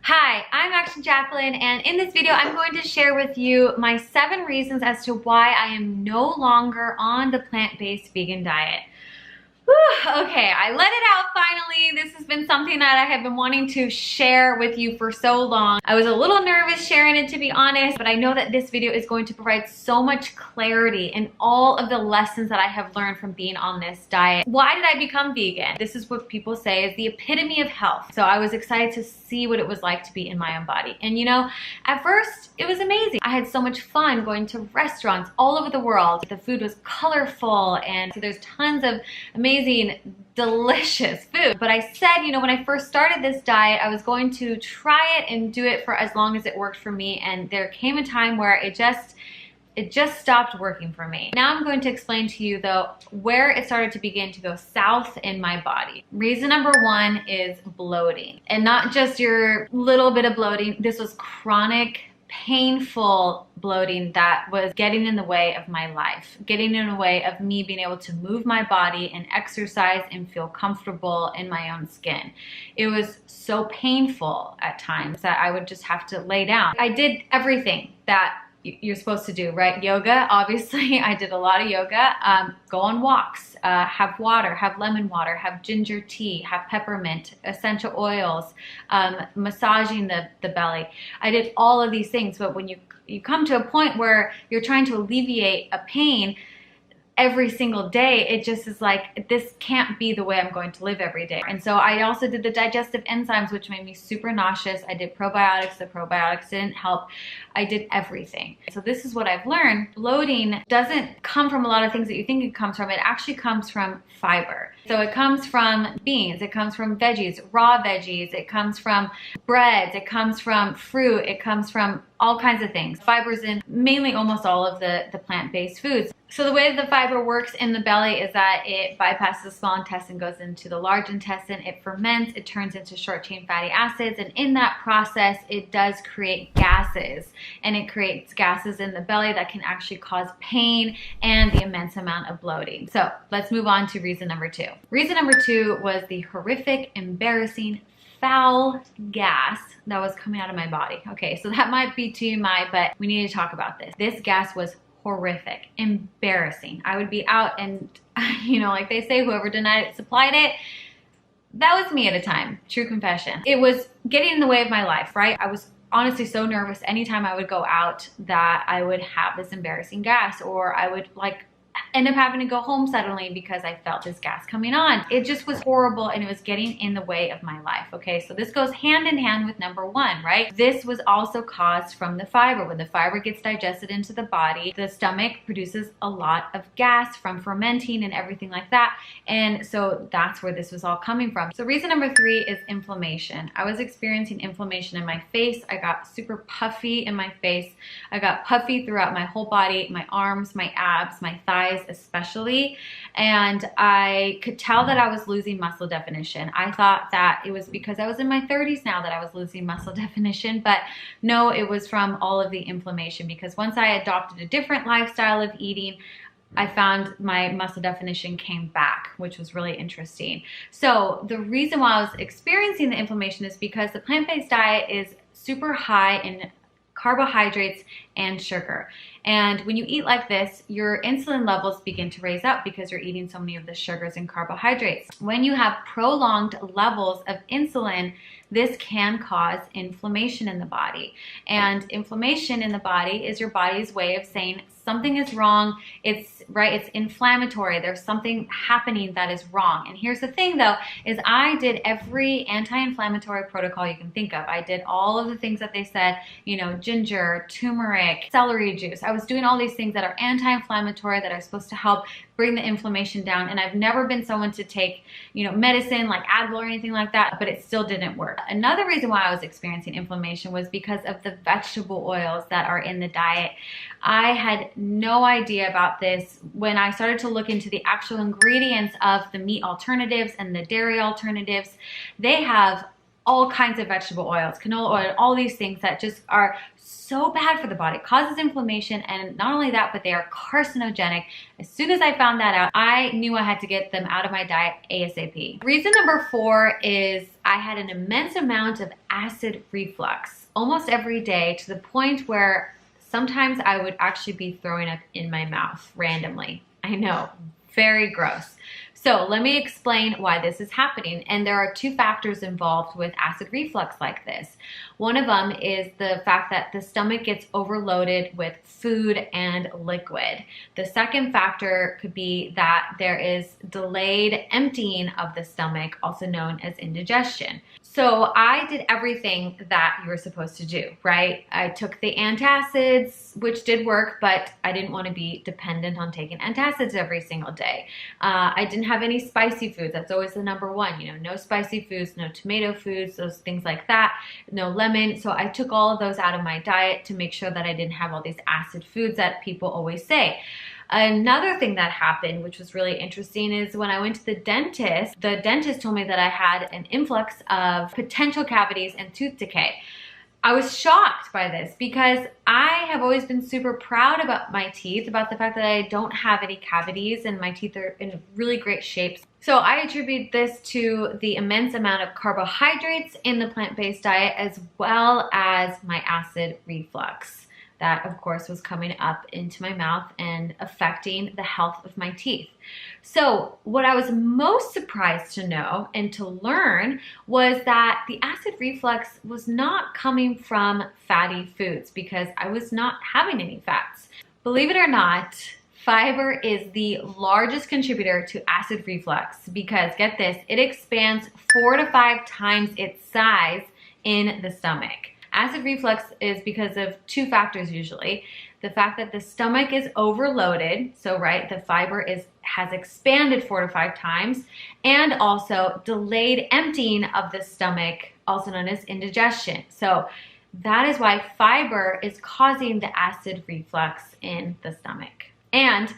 Hi, I'm Action Jacqueline, and in this video, I'm going to share with you my 7 reasons as to why I am no longer on the plant-based vegan diet. Whew, okay, I let it out finally. This has been something that I have been wanting to share with you for so long. I was a little nervous sharing it, to be honest, but I know that this video is going to provide so much clarity in all of the lessons that I have learned from being on this diet. Why did I become vegan? This is what people say is the epitome of health. So I was excited to see what it was like to be in my own body. And you know, at first it was amazing. I had so much fun going to restaurants all over the world. The food was colorful, and so there's tons of amazing, delicious food. But I said, you know, when I first started this diet, I was going to try it and do it for as long as it worked for me. And there came a time where it just stopped working for me. Now I'm going to explain to you though where it started to begin to go south in my body. Reason number 1 is bloating, and not just your little bit of bloating. This was chronic, painful bloating that was getting in the way of my life, getting in the way of me being able to move my body and exercise and feel comfortable in my own skin. It was so painful at times that I would just have to lay down. I did everything that you're supposed to do, right? Yoga, obviously, I did a lot of yoga. Go on walks, have water, have lemon water, have ginger tea, have peppermint, essential oils, massaging the belly. I did all of these things, but when you come to a point where you're trying to alleviate a pain every single day, it just is like, this can't be the way I'm going to live every day. And so I also did the digestive enzymes, which made me super nauseous. I did probiotics. The probiotics didn't help. I did everything. So this is what I've learned. Bloating doesn't come from a lot of things that you think it comes from. It actually comes from fiber. So it comes from beans, it comes from veggies, raw veggies, it comes from breads, it comes from fruit, it comes from all kinds of things. Fiber's in mainly almost all of the plant-based foods. So the way that the fiber works in the belly is that it bypasses the small intestine, goes into the large intestine, it ferments, it turns into short-chain fatty acids, and in that process, it does create gases. And it creates gases in the belly that can actually cause pain and the immense amount of bloating. So let's move on to reason number 2. Reason number 2 was the horrific, embarrassing, foul gas that was coming out of my body. Okay, so that might be TMI, but we need to talk about this. This gas was horrific, embarrassing. I would be out and, you know, like they say, whoever denied it supplied it. That was me at a time, true confession. It was getting in the way of my life, right? I was honestly so nervous anytime I would go out that I would have this embarrassing gas, or I would like end up having to go home suddenly because I felt this gas coming on. It just was horrible, and it was getting in the way of my life. Okay, so this goes hand in hand with number 1, right? This was also caused from the fiber. When the fiber gets digested into the body, the stomach produces a lot of gas from fermenting and everything like that. And so that's where this was all coming from. So reason number 3 is inflammation. I was experiencing inflammation in my face. I got super puffy in my face. I got puffy throughout my whole body, my arms, my abs, my thighs especially, and I could tell that I was losing muscle definition. I thought that it was because I was in my 30s now that I was losing muscle definition, but no, it was from all of the inflammation, because once I adopted a different lifestyle of eating, I found my muscle definition came back, which was really interesting. So the reason why I was experiencing the inflammation is because the plant-based diet is super high in carbohydrates and sugar. And when you eat like this, your insulin levels begin to raise up because you're eating so many of the sugars and carbohydrates. When you have prolonged levels of insulin, this can cause inflammation in the body. And inflammation in the body is your body's way of saying something is wrong. It's right, it's inflammatory. There's something happening that is wrong. And here's the thing though, is I did every anti-inflammatory protocol you can think of. I did all of the things that they said, you know, ginger, turmeric, celery juice. I was doing all these things that are anti-inflammatory that are supposed to help bring the inflammation down. And I've never been someone to take, you know, medicine like Advil or anything like that, but it still didn't work. Another reason why I was experiencing inflammation was because of the vegetable oils that are in the diet. I had no idea about this when I started to look into the actual ingredients of the meat alternatives and the dairy alternatives. They have all kinds of vegetable oils, canola oil, all these things that just are so bad for the body. It causes inflammation, and not only that, but they are carcinogenic. As soon as I found that out, I knew I had to get them out of my diet ASAP. Reason number 4 is I had an immense amount of acid reflux almost every day, to the point where sometimes I would actually be throwing up in my mouth randomly. I know, very gross. So let me explain why this is happening. And there are 2 factors involved with acid reflux like this. One of them is the fact that the stomach gets overloaded with food and liquid. The second factor could be that there is delayed emptying of the stomach, also known as indigestion. So I did everything that you were supposed to do, right? I took the antacids, which did work, but I didn't want to be dependent on taking antacids every single day. I didn't have any spicy foods. That's always the number 1. You know, no spicy foods, no tomato foods, those things like that, no lemon. So I took all of those out of my diet to make sure that I didn't have all these acid foods that people always say. Another thing that happened, which was really interesting, is when I went to the dentist told me that I had an influx of potential cavities and tooth decay. I was shocked by this because I have always been super proud about my teeth, about the fact that I don't have any cavities and my teeth are in really great shape. So I attribute this to the immense amount of carbohydrates in the plant-based diet, as well as my acid reflux. That, of course, was coming up into my mouth and affecting the health of my teeth. So what I was most surprised to know and to learn was that the acid reflux was not coming from fatty foods, because I was not having any fats. Believe it or not, fiber is the largest contributor to acid reflux, because, get this, it expands 4 to 5 times its size in the stomach. Acid reflux is because of 2 factors usually. The fact that the stomach is overloaded, so right, the fiber has expanded 4 to 5 times, and also delayed emptying of the stomach, also known as indigestion. So that is why fiber is causing the acid reflux in the stomach. And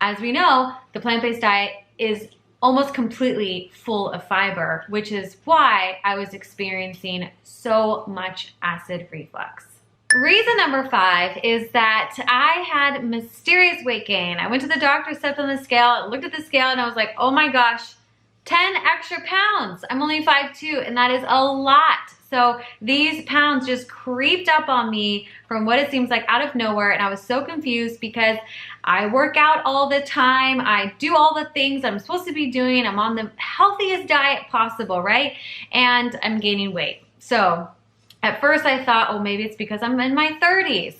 as we know, the plant-based diet is almost completely full of fiber, which is why I was experiencing so much acid reflux. Reason number 5 is that I had mysterious weight gain. I went to the doctor, stepped on the scale, looked at the scale, and I was like, oh my gosh, 10 extra pounds. I'm only 5'2", and that is a lot. So these pounds just creeped up on me from what it seems like out of nowhere, and I was so confused because I work out all the time, I do all the things I'm supposed to be doing, I'm on the healthiest diet possible, right? And I'm gaining weight. So at first I thought, oh, maybe it's because I'm in my 30s.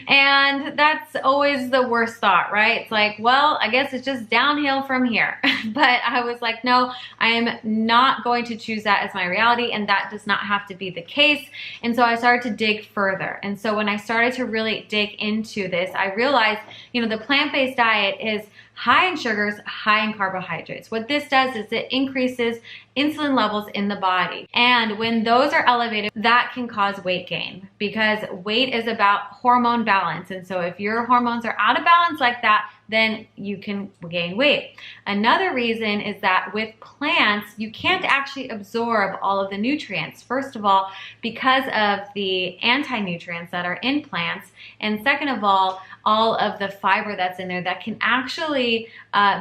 And that's always the worst thought, right? It's like, well, I guess it's just downhill from here. But I was like, no, I am not going to choose that as my reality, and that does not have to be the case. And so I started to dig further. And so when I started to really dig into this, I realized, you know, the plant-based diet is high in sugars, high in carbohydrates. What this does is it increases insulin levels in the body. And when those are elevated, that can cause weight gain, because weight is about hormone balance. And so if your hormones are out of balance like that, then you can gain weight. Another reason is that with plants, you can't actually absorb all of the nutrients. First of all, because of the anti-nutrients that are in plants. And second of all of the fiber that's in there that can actually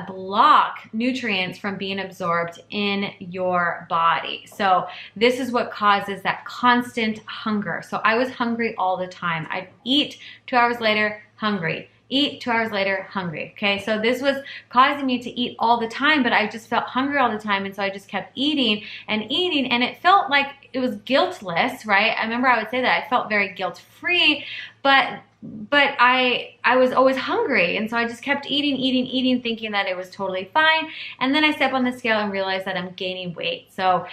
block nutrients from being absorbed in your body. So this is what causes that constant hunger. So I was hungry all the time. I'd eat, 2 hours later, hungry. Eat, 2 hours later, hungry. Okay, so this was causing me to eat all the time, but I just felt hungry all the time, and so I just kept eating, and it felt like it was guiltless, right? I remember I would say that I felt very guilt-free, but I was always hungry, and so I just kept eating, thinking that it was totally fine. And then I step on the scale and realize that I'm gaining weight. So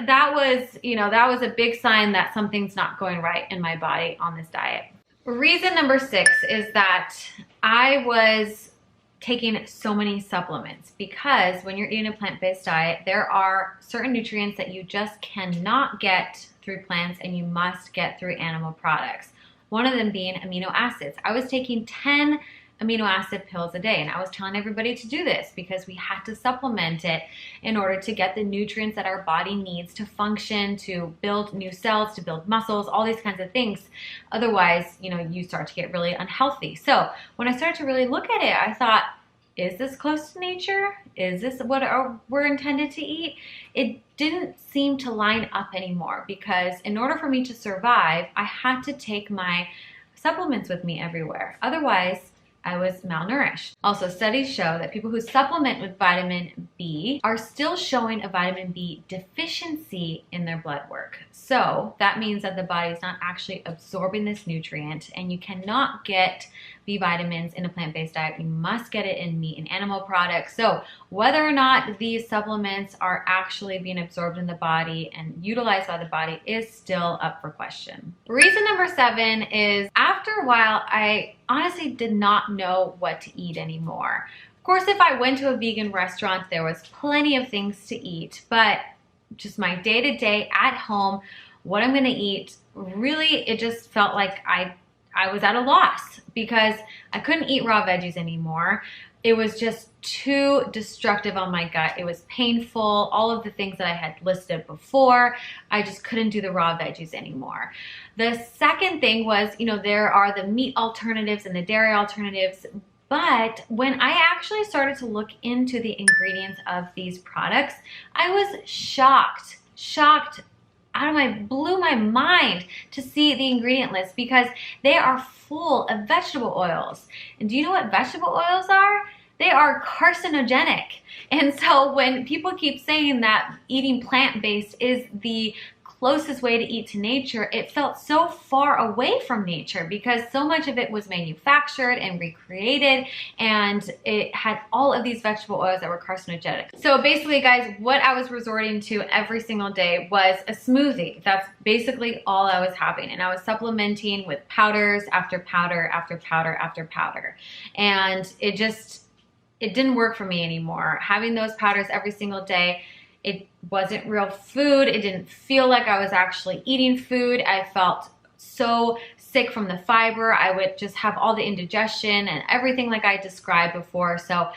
that was a big sign that something's not going right in my body on this diet. Reason number 6 is that I was taking so many supplements, because when you're eating a plant-based diet, there are certain nutrients that you just cannot get through plants and you must get through animal products. One of them being amino acids. I was taking 10 amino acid pills a day. And I was telling everybody to do this because we had to supplement it in order to get the nutrients that our body needs to function, to build new cells, to build muscles, all these kinds of things. Otherwise, you know, you start to get really unhealthy. So when I started to really look at it, I thought, is this close to nature? Is this what we're intended to eat? It didn't seem to line up anymore because in order for me to survive, I had to take my supplements with me everywhere. Otherwise, I was malnourished. Also, studies show that people who supplement with vitamin B are still showing a vitamin B deficiency in their blood work. So that means that the body is not actually absorbing this nutrient, and you cannot get B vitamins in a plant-based diet. You must get it in meat and animal products. So whether or not these supplements are actually being absorbed in the body and utilized by the body is still up for question. Reason number 7 is after a while, I honestly did not know what to eat anymore. Of course, if I went to a vegan restaurant, there was plenty of things to eat, but just my day-to-day at home, what I'm gonna eat, really, it just felt like I was at a loss because I couldn't eat raw veggies anymore. It was just too destructive on my gut. It was painful. All of the things that I had listed before, I just couldn't do the raw veggies anymore. The second thing was, you know, there are the meat alternatives and the dairy alternatives, but when I actually started to look into the ingredients of these products, I was shocked blew my mind to see the ingredient list because they are full of vegetable oils. And do you know what vegetable oils are? They are carcinogenic. And so when people keep saying that eating plant-based is the closest way to eat to nature, it felt so far away from nature because so much of it was manufactured and recreated, and it had all of these vegetable oils that were carcinogenic. So basically, guys, what I was resorting to every single day was a smoothie. That's basically all I was having, and I was supplementing with powders after powder after powder after powder, and it didn't work for me anymore. Having those powders every single day, it wasn't real food. It didn't feel like I was actually eating food. I felt so sick from the fiber. I would just have all the indigestion and everything like I described before. So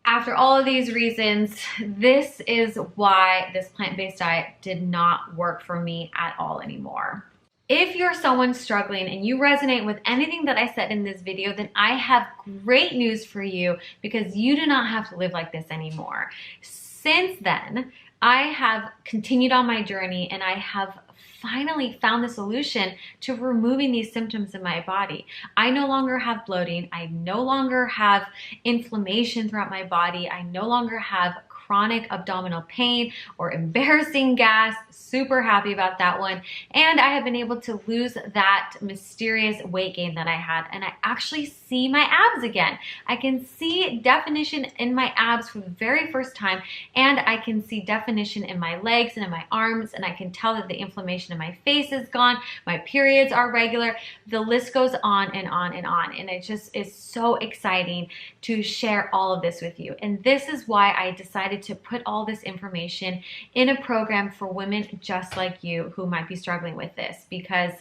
after all of these reasons, this is why this plant-based diet did not work for me at all anymore. If you're someone struggling and you resonate with anything that I said in this video, then I have great news for you because you do not have to live like this anymore. Since then, I have continued on my journey and I have finally found the solution to removing these symptoms in my body. I no longer have bloating. I no longer have inflammation throughout my body. I no longer have chronic abdominal pain or embarrassing gas. Super happy about that one. And I have been able to lose that mysterious weight gain that I had, and I actually see my abs again. I can see definition in my abs for the very first time, and I can see definition in my legs and in my arms, and I can tell that the inflammation in my face is gone. My periods are regular. The list goes on and on and on, and it just is so exciting to share all of this with you. And this is why I decided to put all this information in a program for women just like you who might be struggling with this, because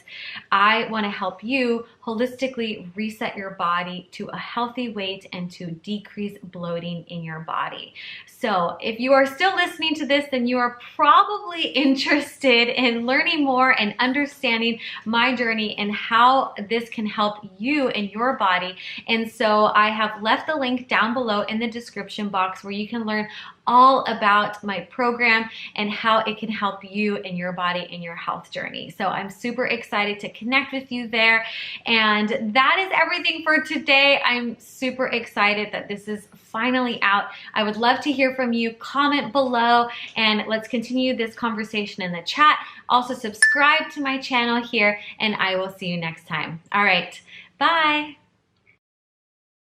I want to help you holistically reset your body to a healthy weight and to decrease bloating in your body. So if you are still listening to this, then you are probably interested in learning more and understanding my journey and how this can help you and your body. And so I have left the link down below in the description box where you can learn all about my program and how it can help you and your body in your health journey. So I'm super excited to connect with you there. And that is everything for today. I'm super excited that this is finally out. I would love to hear from you. Comment below and let's continue this conversation in the chat. Also subscribe to my channel here and I will see you next time. All right, bye.